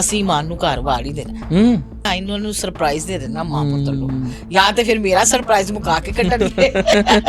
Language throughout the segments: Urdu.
ਅਸੀਂ ਮਾਂ ਨੂੰ ਘਰ ਵਾੜ ਹੀ ਦੇਣਾ, ਇਹਨਾਂ ਨੂੰ ਸਰਪ੍ਰਾਈਜ਼ ਦੇ ਦੇਣਾ ਮਾਂ ਪੁੱਤਰ ਨੂੰ, ਜਾਂ ਤੇ ਫਿਰ ਮੇਰਾ ਸਰਪ੍ਰਾਈਜ਼ ਮੁਕਾ ਕੇ ਕੱਢਣਗੇ।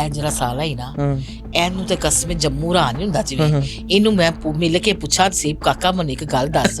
ਇਹ ਜਿਹੜਾ ਸਾਲਾ ਹੀ ਨਾ, ਇਹਨੂੰ ਤੇ ਕਸਮ ਜੰਮੂ ਰਾ ਨਹੀਂ ਹੁੰਦਾ ਜਿਵੇਂ, ਇਹਨੂੰ ਮੈਂ ਮਿਲ ਕੇ ਪੁੱਛਾਂ ਸੀਪ ਕਾਕਾ ਮੈਨੂੰ ਇੱਕ ਗੱਲ ਦੱਸ,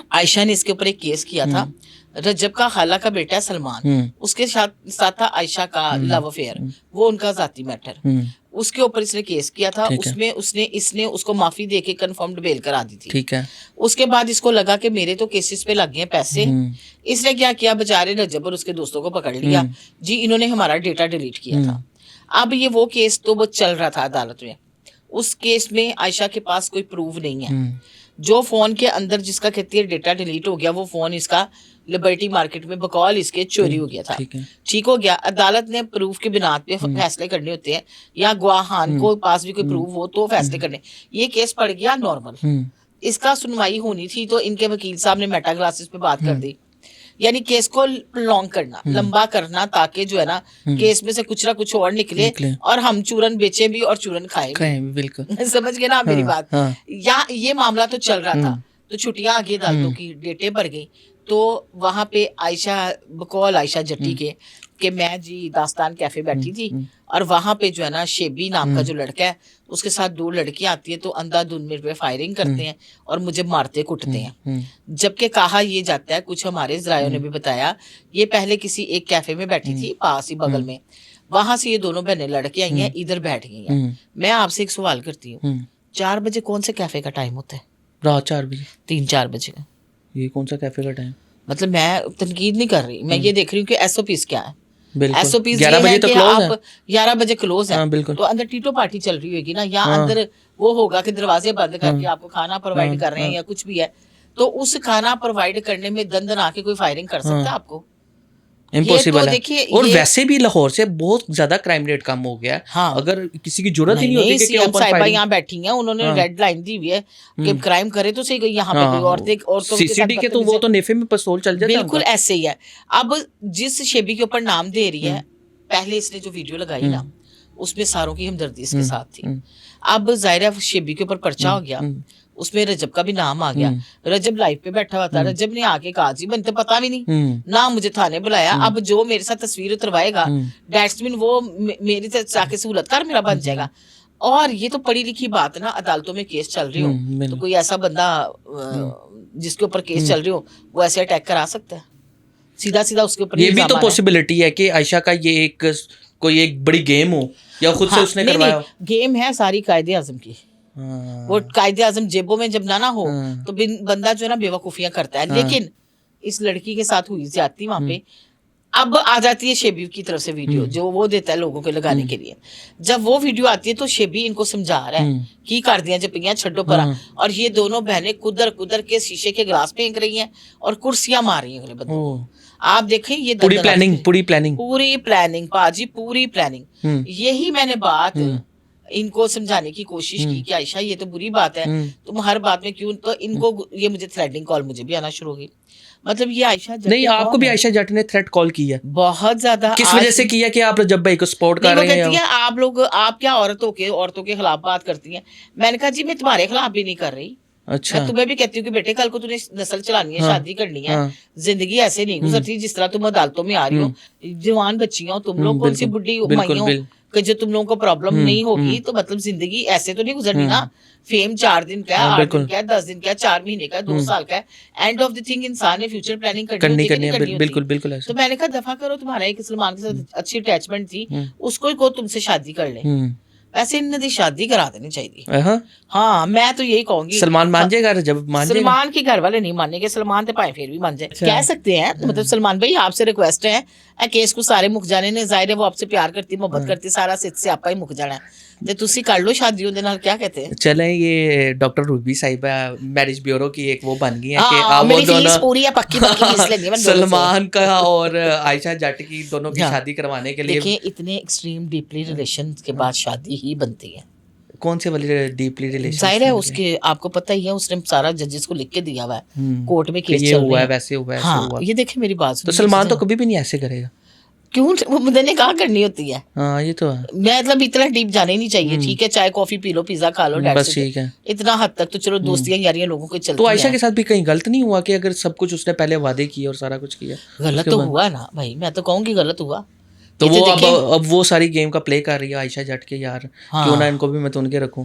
عائشہ نے اس کے اوپر ایک کیس کیا تھا. رجب کا خالہ کا بیٹا ہے سلمان, اس کے ساتھ تھا عائشہ کا لو افیئر, وہ ان کا ذاتی میٹر. اس کے اوپر اس نے کیس کیا تھا, اس میں اس نے اس کو معافی دے کے کنفرمڈ بیل کرا دی تھی. ٹھیک ہے. اس کے بعد اس کو لگا کہ میرے تو کیسز پہ لگ گئے پیسے. اس نے کیا کیا, بےچارے رجب اور اس کے دوستوں کو پکڑ لیا, جی انہوں نے ہمارا ڈیٹا ڈیلیٹ کیا تھا. اب یہ وہ کیس تو وہ چل رہا تھا عدالت میں. اس کیس میں عائشہ کے پاس کوئی پروف نہیں ہے. جو فون کے اندر جس کا کہتی ہے ڈیٹا ڈیلیٹ ہو گیا, وہ فون اس کا لبرٹی مارکیٹ میں بقول اس کے چوری ہو گیا تھا. ٹھیک ہو گیا. عدالت نے پروف کی بنیاد پہ فیصلے کرنے ہوتے ہیں, یا گواہان کو پاس بھی کوئی پروف ہو تو فیصلے کرنے. یہ کیس پڑ گیا نارمل, اس کا سنوائی ہونی تھی تو ان کے وکیل صاحب نے میٹا گلاسز پہ بات کر دی. یعنی کیس کو لانگ کرنا, لمبا کرنا, تاکہ جو ہے نا کیس میں سے کچھ نہ کچھ اور نکلے اور ہم چورن بیچیں بھی اور چورن کھائیں. بالکل سمجھ گئے نا میری بات. یا یہ معاملہ تو چل رہا تھا, تو چھٹیاں آگے عدالتوں کی ڈیٹیں بڑھ گئی. تو وہاں پہ عائشہ بقول عائشہ جٹی کے کہ میں جی داستان کیفے بیٹھی تھی, اور وہاں پہ جو ہے نا شیبی نام کا جو لڑکا ہے, اس کے ساتھ 2 لڑکیاں آتی ہیں, تو اندھا دھند میرے پہ فائرنگ کرتے ہیں اور مجھے مارتے کٹتے ہیں. جبکہ کہا یہ جاتا ہے, کچھ ہمارے ذرائعوں نے بھی بتایا, یہ پہلے کسی ایک کیفے میں بیٹھی تھی پاس ہی بغل میں, وہاں سے یہ دونوں بہنیں لڑکے آئی ہیں, ادھر بیٹھ گئی ہیں. میں آپ سے ایک سوال کرتی ہوں, 4 بجے کون سے کیفے کا ٹائم ہوتا ہے؟ رات 4 بجے, 3-4 بجے کا. یہ کون سا کیفے کا ٹائم؟ مطلب میں تنقید نہیں کر رہی, میں یہ دیکھ رہی ہوں کہ ایس او پیز کیا ہے. ایس او پیز 11 بجے تو کلوز ہے. 11 بجے کلوز ہے, تو اندر ٹیٹو پارٹی چل رہی ہوگی نا, یا اندر وہ ہوگا کہ دروازے بند کر کے آپ کو کھانا پرووائڈ کر رہے ہیں یا کچھ بھی ہے. تو اس کھانا پرووائڈ کرنے میں دندن آ کے کوئی فائرنگ کر سکتا ہے آپ کو؟ امپوسیبل ہے. اور ویسے بھی لاہور سے بہت زیادہ کرائم ریٹ کم ہو گیا ہے. اگر کسی کی ضرورت ہی نہیں ہوتی کہ صاحبہ یہاں بیٹھی ہیں, انہوں نے ریڈ لائن دی ہوئی ہے کہ کرائم کرے تو صحیح, یہاں پہ کوئی عورتوں سی سی ٹی کے تو وہ تو نیفے میں پستول چل جاتا ہے. بالکل ایسے ہی ہے. اب جس شیبی کے اوپر نام دے رہی ہے, پہلے اس نے جو ویڈیو لگائی نا, اس میں ساروں کی ہمدردی اس کے ساتھ تھی. اب ظاہر ہے شیبی کے اوپر پرچہ ہو گیا, اس میں رجب کا بھی نام آ گیا. رجب لائف پہ بیٹھا ہوا تھا, رجب نے آ کے کہا جی مجھے پتا بھی نہیں, نہ مجھے تھانے بلایا. اب جو میرے ساتھ تصویر اتروائے گا دیٹس مین وہ میری جا کے سہولت کار میرا بن جائے گا. اور یہ تو پڑھی لکھی بات نا, عدالتوں میں کیس چل رہی ہو تو کوئی ایسا بندہ جس کے اوپر کیس چل رہی ہو وہ ایسے اٹیک کرا سکتا ہے سیدھا سیدھا اس کے اوپر. یہ بھی تو پاسبلٹی ہے کہ عائشہ کا یہ ایک کوئی ایک بڑی گیم ہو, یا خود سے اس نے کروایا. گیم ہے ساری قائد اعظم کی. وہ قائد اعظم جیبوں میں جب نہ ہو تو بندہ جو ہے نا بے وقوفیاں کرتا ہے. لیکن اس لڑکی کے ساتھ ہوئی زیادتی وہاں پہ. اب آ جاتی ہے شیبی کی طرف سے ویڈیو جو وہ دیتا ہے لوگوں کو لگانے کے لیے. جب وہ ویڈیو آتی ہے تو شیبی ان کو سمجھا رہا ہے کی کر دیا جب پگیاں چھڈو پرا, اور یہ دونوں بہنیں کدر کے شیشے کے گلاس پھینک رہی ہیں اور کرسیاں مار رہی ہیں اگلے بندوں کو. آپ دیکھیں یہ پوری پلاننگ پاجی, پوری پلاننگ. یہی میں نے بات ان کو سمجھانے کی کوشش کی کہ عائشہ یہ تو بری بات ہے, تم ہر بات میں کیوں. تو ان کو یہ مجھے تھریٹنگ کال مجھے بھی آنا شروع ہو گئی. مطلب یہ عائشہ جٹ نہیں, آپ کو بھی عائشہ جٹ نے تھریٹ کال کی ہے بہت زیادہ. کس وجہ سے کیا کہ آپ رجب بھائی کو سپورٹ کر رہے ہیں؟ آپ لوگ آپ کیا عورتوں کے خلاف بات کرتی ہیں. میں نے کہا جی میں تمہارے خلاف بھی نہیں کر رہی. اچھا, میں تمہیں بھی کہتی ہوں کہ بیٹے کل کو تمہیں نسل چلانی ہے, شادی کرنی ہے, زندگی ایسے نہیں گزرتی جس طرح تم عدالتوں میں آ رہی ہو. جوان بچیاں ہو تم لوگ, کون سی بڈھی مائیں ہو کہ جو تم لوگوں کو پرابلم نہیں ہوگی. تو مطلب زندگی ایسے تو نہیں گزرنی نا. فیم 4 دن کا ہے, 8 دن کا ہے, 10 دن کا ہے, 4 مہینے کا ہے, 2 سال کا ہے. اینڈ آف دی تھنگ انسان نے فیوچر پلاننگ کرنی ہے. بالکل. تو میں نے کہا دفعہ کرو, تمہارا ایک سلمان کے ساتھ اچھی اٹیچمنٹ تھی, اس کو تم سے شادی کر لیں. ایسے انہیں دی شادی کرا دینی چاہیے. ہاں میں تو یہی کہوں گی. سلمان مان جائے گا جب مان جائے گا. سلمان کے گھر والے نہیں مانیں گے, سلمان تے پائے پھر بھی مان جائے. کہہ سکتے ہیں مطلب سلمان بھائی آپ سے ریکویسٹ ہے کیس کو سارے مک جانے نے. ظاہر ہے وہ آپ سے پیار کرتی, محبت کرتی, سارا سے آپ ہی مک جانا ہے. تسی کر لو شادی اندے نال, کیا کہتے ہیں. چلیں یہ ڈاکٹر روبی صاحبہ میرج بیورو کی ایک وہ بن گئی ہے کہ آپ وہ دونوں سلمان کا اور عائشہ جٹ کی دونوں کی شادی کروانے کے لیے. دیکھیں اتنے ایکسٹریم ڈیپلی ریلیشن کے بعد شادی ہی بنتی ہے. کون سے والی ڈیپلی ریلیشن؟ ظاہر ہے اس کے آپ کو پتہ ہی ہے, اس نے سارا ججز کو لکھ کے دیا ہوا ہے کورٹ میں کیس چل رہا ہے, ویسے ہوا ہے. ہاں یہ دیکھیں میری بات تو سلمان تو کبھی بھی نہیں ایسے کرے گا. کیوں, مجھے نے کہا کرنی ہوتی ہے. ہاں یہ تو ہے. میں مطلب اتنا ڈیپ جانے ہی نہیں چاہیے. ٹھیک ہے چائے کافی پی لو, پیزا کھا لو, بس ٹھیک ہے. اتنا حد تک تو چلو دوستیاں یاریاں لوگوں کو چلتی ہیں. تو عائشہ کے ساتھ بھی کہیں غلط نہیں ہوا کہ اگر سب کچھ اس نے پہلے وعدے کیے اور سارا کچھ کیا؟ غلط تو ہوا نا بھائی, میں تو کہوں گی غلط ہوا. تو وہ اب وہ ساری گیم کا پلے کر رہی ہے عائشہ جٹ کے, یار کیوں نہ ان کو بھی میں تو ان کے رکھوں.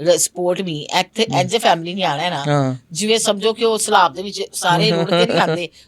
ਸਪੋਰਟ ਵੀ ਐਜ ਫੈਮਿਲੀ ਨਹੀਂ ਆਣਾ ਹੈ ਨਾ, ਜਿਵੇਂ ਸਮਝੋ ਕਿ ਉਹ ਸਲਾਬ ਦੇ ਵਿੱਚ ਸਾਰੇ ਰੁੜ ਕੇ ਨਹੀਂ ਆਉਂਦੇ,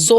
100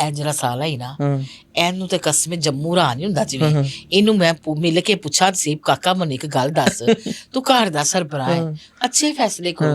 ਇਹ ਜਿਹੜਾ ਸਾਲਾ ਹੀ ਨਾ, ਇਹਨੂੰ ਤੇ ਕਸਮੇ ਜੰਮੂ ਰਾ ਨਹੀਂ ਹੁੰਦਾ, ਜਿਵੇਂ ਇਹਨੂੰ ਮੈਂ ਮਿਲ ਕੇ ਪੁੱਛਾਂ ਸੀ ਕਾਕਾ ਮੈਨੂੰ ਇੱਕ ਗੱਲ ਦੱਸ, ਤੂੰ ਘਰ ਦਾ ਸਰਬਰਾਹ ਹੈ, ਅੱਛੇ ਫੈਸਲੇ ਕਰੋ,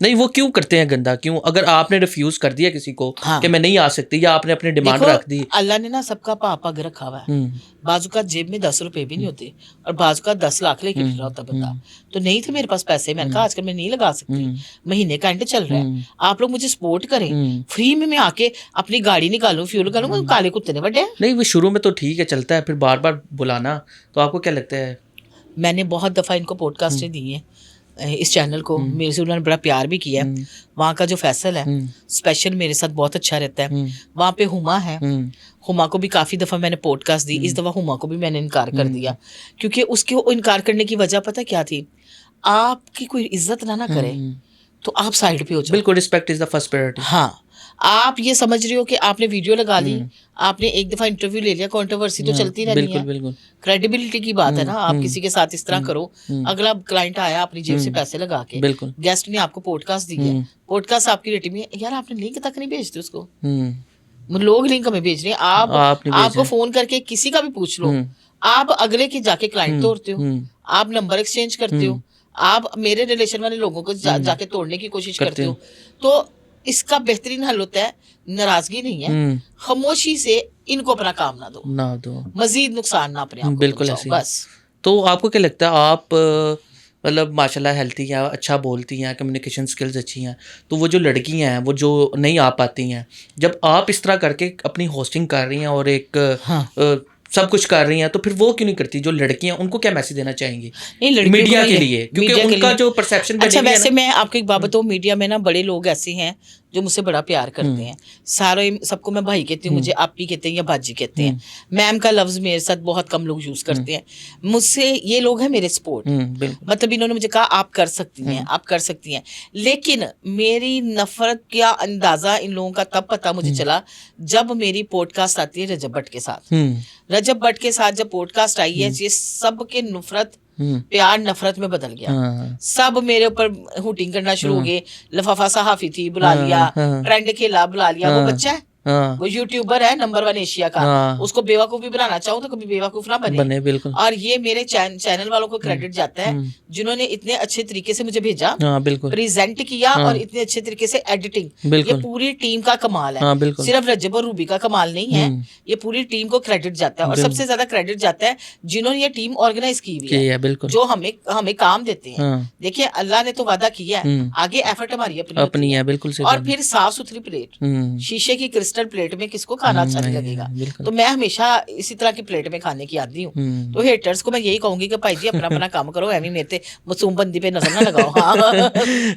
نہیں وہ کیوں کرتے ہیں گندا کیوں؟ اگر آپ نے ریفیوز کر دیا کسی کو کہ میں نہیں آ سکتی یا آپ نے اپنی ڈیمانڈ رکھ دی. اللہ نے نا سب کا پاپ پگ رکھا ہوا ہے. بعض اوقات جیب میں 10 روپے بھی نہیں ہوتے اور بعض اوقات 10 لاکھ لے کے پھر رہا ہوتا بندہ. تو نہیں تھے میرے پاس پیسے, میں نے کہا آج کل میں نہیں لگا سکتی, مہینے کا اینڈ چل رہا ہے, آپ لوگ مجھے سپورٹ کریں, فری میں آ کے اپنی گاڑی نکالوں, فیول کروں, کالے کتے نے بڑے. نہیں وہ شروع میں تو ٹھیک ہے چلتا ہے, پھر بار بار بلانا تو آپ کو کیا لگتا ہے؟ میں نے بہت دفعہ ان کو پوڈ کاسٹیں دی ہیں اس چینل کو, میرے سے انہوں نے بڑا پیار بھی کیا ہے. وہاں کا جو فیصل ہے اسپیشل میرے ساتھ بہت اچھا رہتا ہے. وہاں پہ ہما ہے, ہما کو بھی کافی دفعہ میں نے پوڈ کاسٹ دی. اس دفعہ ہما کو بھی میں نے انکار کر دیا کیونکہ اس کے انکار کرنے کی وجہ پتہ کیا تھی, آپ کی کوئی عزت نہ کرے تو آپ سائڈ پہ ہو جاؤ. بالکل, respect is the first priority. ہاں, آپ یہ سمجھ رہے ہو کہ آپ نے ویڈیو لگا لی, آپ نے ایک دفعہ انٹرویو لے لیا, کنٹروورسی تو چلتی رہنی ہے. بالکل کریڈیبلٹی کی بات ہے نا, آپ کسی کے ساتھ اس طرح کرو, اگلا کلائنٹ آیا اپنی جیب سے پیسے لگا کے, گیسٹ نے آپ کو پوڈ کاسٹ دی ہے, پوڈ کاسٹ آپ کی ریٹنگ میں, یار آپ نے لنک تک نہیں بھیجتے اس کو, لوگ لنک ہمیں بھیج رہے ہیں, آپ کو فون کر کے کسی کا بھی پوچھ لو, آپ اگلے کے جا کے کلائنٹ توڑتے ہو, آپ نمبر ایکسچینج کرتے ہو, آپ میرے ریلیشن والے لوگوں کو جا کے توڑنے کی کوشش کرتے ہو. تو اس کا بہترین حل ہوتا ہے ناراضگی نہیں ہے, خاموشی سے ان کو اپنا کام نہ دو, مزید نقصان نہ اپنے آپ کو پہنچاؤ بس. تو آپ کو کیا لگتا ہے, آپ مطلب ماشاء اللہ ہیلتھی ہیں, اچھا بولتی ہیں, کمیونیکیشن اسکلز اچھی ہیں, تو وہ جو لڑکیاں ہیں وہ جو نہیں آ پاتی ہیں, جب آپ اس طرح کر کے اپنی ہوسٹنگ کر رہی ہیں اور ایک سب کچھ کر رہی ہیں, تو پھر وہ کیوں نہیں کرتی؟ جو لڑکیاں ان کو کیا میسج دینا چاہیں گی میڈیا کے لیے, کیونکہ ان کا جو پرسیپشن. اچھا ویسے میں آپ کو ایک بات بتاؤں, میڈیا میں نا بڑے لوگ ایسے ہیں جو مجھ سے بڑا پیار کرتے ہیں, سارے سب کو میں بھائی کہتی ہوں, مجھے آپی کہتے ہیں یا باجی کہتے ہیں. میم کا لفظ میرے ساتھ بہت کم لوگ یوز کرتے ہیں. مجھ سے یہ لوگ ہیں میرے سپورٹ, مطلب انہوں نے مجھے کہا آپ کر سکتی ہیں, آپ کر سکتی ہیں. لیکن میری نفرت کا اندازہ ان لوگوں کا تب پتہ مجھے چلا جب میری پوڈ کاسٹ آتی ہے رجب بٹ کے ساتھ. رجب بٹ کے ساتھ جب پوڈ کاسٹ آئی ہے, یہ سب کے نفرت پیار نفرت میں بدل گیا. سب میرے اوپر ہوٹنگ کرنا شروع ہو گئے, لفافہ صحافی تھی بلا لیا, ٹرینڈ کھیلا بلا لیا, وہ بچہ ہے وہ یوٹیوبر ہے نمبر 1 ایشیا کا, اس کو بیوقوف بھی بنانا چاہوں تو کبھی بیوقوف نہ بنے. اور یہ میرے چینل والوں کو کریڈٹ جاتا ہے جنہوں نے اتنے اچھے طریقے سے مجھے بھیجا, پریزنٹ کیا, اور اتنے اچھے طریقے سے ایڈیٹنگ. یہ پوری ٹیم کا کمال ہے, صرف رجب اور روبی کا کمال نہیں ہے, یہ پوری ٹیم کو کریڈٹ جاتا ہے. اور سب سے زیادہ کریڈٹ جاتا ہے جنہوں نے یہ ٹیم آرگنائز کی ہوئی ہے, جو ہمیں کام دیتے ہیں. دیکھیے اللہ نے تو وعدہ کیا ہے, آگے ایفرٹ ہماری اپنی ہے. اور پھر صاف ستھری پلیٹ, شیشے کی کرسٹل پلیٹ میں کس کو کھانا اچھا نہیں لگے گا. تو میں ہمیشہ اسی طرح کی پلیٹ میں کھانے کی عادی ہوں. تو ہیٹرز کو میں یہی کہوں گی کہ بھائی جی اپنا کام کرو, ایویں میرے معصوم بندی پہ نظر نہ لگاؤ. ہاں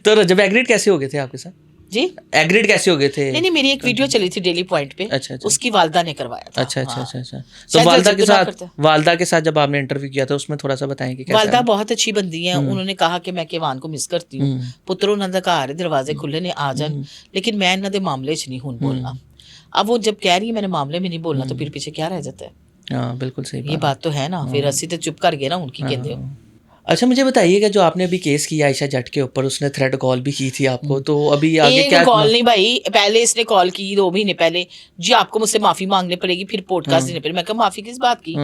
تو جب ایگریڈ کیسے ہو گئے تھے آپ کے ساتھ؟ جی ایگریڈ کیسے ہو گئے تھے؟ نہیں میری ایک ویڈیو چلی تھی ڈیلی پوائنٹ پہ, اس کی والدہ نے کروایا تھا. اچھا. تو والدہ کے ساتھ جب آپ نے انٹرویو کیا تھا اس میں تھوڑا سا بتائیں کہ والدہ بہت اچھی بندی ہیں. انہوں نے کہا کہ میں کیوان کو مس کرتی ہوں, پتروں نہ گھر دروازے کھلے نے آ جان, لیکن میں انہاں دے معاملے چ نہیں ہوں بولنا. اب وہ جب کہہ رہی ہے میں نے معاملے میں نہیں بولنا, تو پھر پیچھے کیا رہ جاتا ہے؟ ہاں بالکل صحیح, یہ بات تو ہے نا. پھر اسی تو چپ کر گئے نا ان کی کہتے ہو. اچھا مجھے بتائیے کہ جو آپ نے ابھی کیس کیا عائشہ جٹ کے اوپر, اس نے تھریٹ کال بھی کی تھی آپ کو, تو ابھی آگے کیا؟ کال نہیں بھائی, پہلے اس نے کال کی 2 مہینے پہلے, جی آپ کو مجھ سے معافی مانگنے پڑے گی, پھر پوڈ کاسٹ دینے پڑے. میں کہا معافی کس بات کی,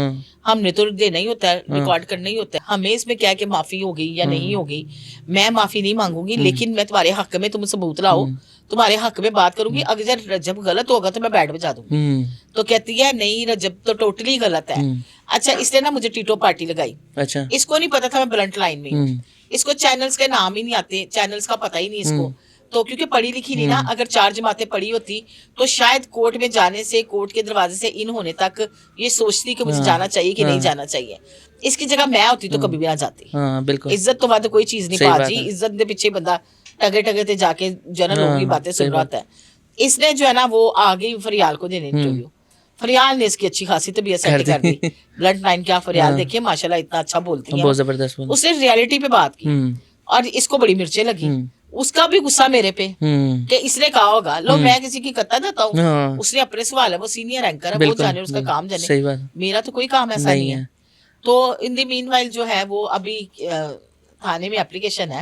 ہم نے تو دینا ہی ہوتا ہے, ریکارڈ کرنا ہی ہوتا ہے. ہمیں اس میں کیا ہے کہ معافی ہو گئی یا نہیں ہو گئی, میں معافی نہیں مانگوں گی, لیکن میں تمہارے حق میں تم ثبوت لاؤ, تمہارے حق میں بات کروں گی. اگر رجب غلط ہوگا تو میں بیٹ بجا دوں گی. تو کہتی ہے نہیں رجب تو ٹوٹلی غلط ہے. اچھا اس نے نا مجھے ٹیٹو پارٹی لگائی. اچھا اس کو نہیں پتا تھا میں بلنٹ لائن میں ہوں, اس کو چینلز کے نام ہی نہیں آتے, چینلز کا پتہ ہی نہیں اس کو. تو کیونکہ پڑھی لکھی نہیں نا, اگر 4 جماعتیں پڑھی ہوتی تو شاید کورٹ میں جانے سے, کورٹ کے دروازے سے ان ہونے تک یہ سوچتی کہ مجھے جانا چاہیے کہ نہیں جانا چاہیے. اس کی جگہ میں ہوتی تو کبھی بھی نہ جاتی. عزت تو بات کوئی چیز نہیں پا جی, عزت دے پیچھے بندہ ٹگے تے جا کے جو نا لوگوں کی باتیں سن رہا ہوتا ہے. اس نے جو ہے نا وہ آگے فریال کو دینے انٹرویو, فریال نے اس کی اچھی خاصی طبیعت سیٹ کر دی. بلڈ لائن کیا فریال دیکھیے ماشاءاللہ اتنا اچھا بولتی ہے, بہت زبردست. اس نے ریالٹی پہ بات کی اور اس کو بڑی مرچیں لگی. اس کا بھی غصہ میرے پہ کہ اس نے کہا ہوگا لو میں کسی کی کتا دیتا ہوں, اس نے اپنے سوال ہے, وہ سینئر اینکر ہے, وہ جانے اس کا کام جانے, میرا تو کوئی کام ایسا نہیں ہے. تو ان دی مین وائل جو ہے وہ ابھی تھانے میں اپلیکیشن ہے,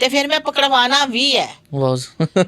ਤੇ ਫਿਰ ਮੈਂ ਪਕੜਵਾਣਾ ਵੀ ਹੈ